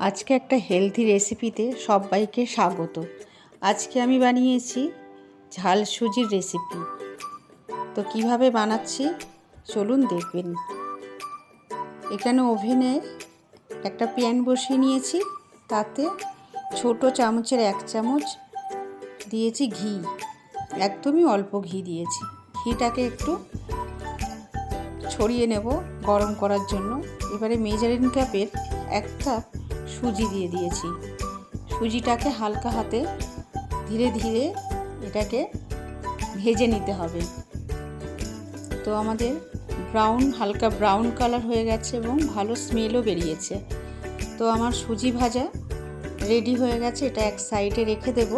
আজকে একটা হেলদি রেসিপিতে সবাইকে স্বাগত। আজকে আমি বানিয়েছি ঝাল সুজির রেসিপি। তো কিভাবে বানাচ্ছি চলুন দেখবেন। এখানে ওভেনে একটা প্যান বসিয়ে নিয়েছি, তাতে ছোট চামচের 1 চামচ দিয়েছি ঘি, একদমই অল্প ঘি দিয়েছি। ঘিটাকে একটু ছড়িয়ে নেব গরম করার জন্য। এবারে মেজারিং কাপের 1 কাপ সুজি দিয়ে দিয়েছি। সুজিটাকে হালকা হাতে ধীরে ধীরে এটাকে ভেজে নিতে হবে। তো আমাদের হালকা ব্রাউন কালার হয়ে গেছে এবং ভালো স্মেলও বেরিয়েছে। তো আমার সুজি ভাজা রেডি হয়ে গেছে, এটা এক সাইডে রেখে দেব।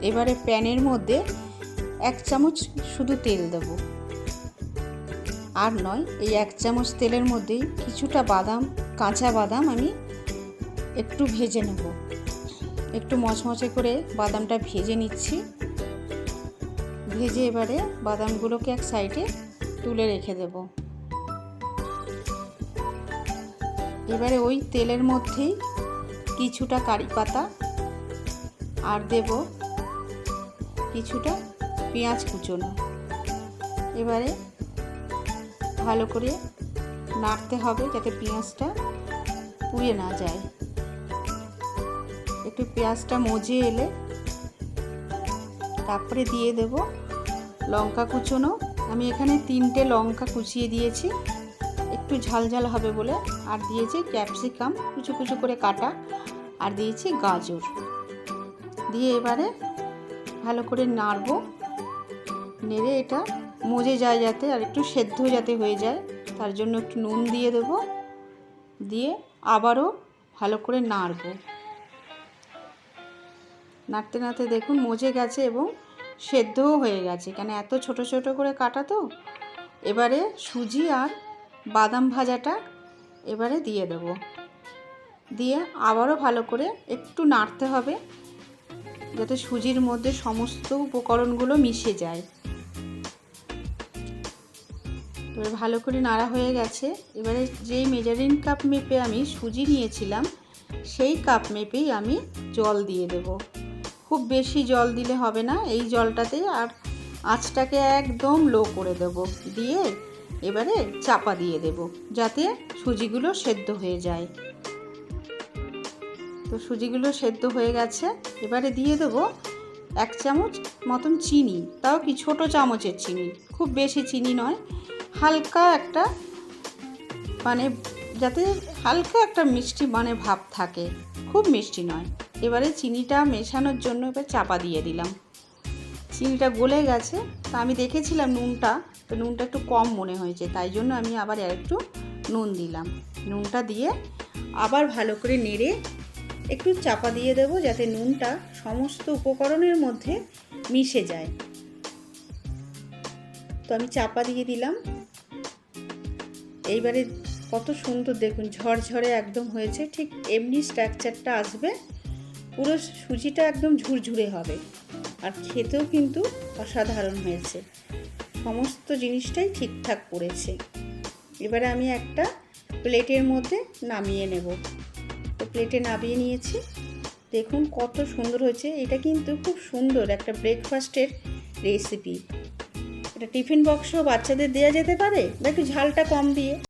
এবারে প্যানের মধ্যে 1 চামচ শুধু তেল দেব, আর নয়। এই 1 চামচ তেলের মধ্যেই কিছুটা কাঁচা বাদাম আমি একটু ভেজে নেব। একটু মচমচে করে বাদামটা ভেজে নিচ্ছি। ভেজে এবারে বাদামগুলোকে এক সাইডে তুলে রেখে দেব। এবারে ওই তেলের মধ্যেই কিছুটা কারি পাতা আর দেব কিছুটা পেঁয়াজ কুচোনো। এবারে ভালো করে নাড়তে হবে যাতে পেঁয়াজটা পুড়ে না যায়। একটু পেঁয়াজটা মজে এলে তারপরে দিয়ে দেব লঙ্কা কুচোনো। আমি এখানে 3টে লঙ্কা কুচিয়ে দিয়েছি, একটু ঝাল ঝাল হবে বলে। আর দিয়েছি ক্যাপসিকাম কুচু কুচু করে কাটা, আর দিয়েছি গাজর দিয়ে এবারে ভালো করে নাড়বো। নেড়ে এটা মজে যায় যাতে, আর একটু সেদ্ধ যাতে হয়ে যায়, তার জন্য একটু নুন দিয়ে দেব। দিয়ে আবারও ভালো করে নাড়বো। নাড়তে নাড়তে দেখুন মজে গেছে এবং সেদ্ধও হয়ে গেছে, কেন এত ছোট ছোট করে কাটা তো। এবারে সুজি আর বাদাম ভাজাটা এবারে দিয়ে দেব। দিয়ে আবারও ভালো করে একটু নাড়তে হবে যাতে সুজির মধ্যে সমস্ত উপকরণগুলো মিশে যায়। এবারে ভালো করে নাড়া হয়ে গেছে। এবারে যেই মেজারিং কাপ মেপে আমি সুজি নিয়েছিলাম, সেই কাপ মেপেই আমি জল দিয়ে দেব। খুব বেশি জল দিলে হবে না এই জলটাতেই। আর আঁচটাকে একদম লো করে দেব। দিয়ে এবারে চাপা দিয়ে দেব যাতে সুজিগুলো সেদ্ধ হয়ে যায়। তো সুজিগুলো সেদ্ধ হয়ে গেছে। এবারে দিয়ে দেব 1 চামচ মতন চিনি, তাও কি ছোট চামচের চিনি, খুব বেশি চিনি নয়। হালকা একটা যাতে হালকা একটা মিষ্টি ভাব থাকে, খুব মিষ্টি নয়। এবারে চিনিটা মেশানোর জন্য এবার চাপা দিয়ে দিলাম। চিনিটা গলে গেছে। তা আমি দেখেছিলাম নুনটা একটু কম মনে হয়েছে, তাই জন্য আমি আবার একটু নুন দিলাম। নুনটা দিয়ে আবার ভালো করে নেড়ে একটু চাপা দিয়ে দেব যাতে নুনটা সমস্ত উপকরণের মধ্যে মিশে যায়। তো আমি চাপা দিয়ে দিলাম। এইবারে কত সুন্দর দেখুন ঝরঝরে একদম হয়েছে, ঠিক এমনি স্ট্রাকচারটা আসবে। পুরো সুজিটা একদম ঝুরঝুরে হবে, আর খেতেও কিন্তু অসাধারণ হয়েছে। সমস্ত জিনিসটাই ঠিকঠাক পড়েছে। এবারে আমি একটা প্লেটের মধ্যে নামিয়ে নেব। তো প্লেটে নামিয়ে নিয়েছি। দেখুন কত সুন্দর হয়েছে। এটা কিন্তু খুব সুন্দর একটা ব্রেকফাস্টের রেসিপি। এটা টিফিন বক্সও বাচ্চাদের দেওয়া যেতে পারে, বা একটু ঝালটা কম দিয়ে।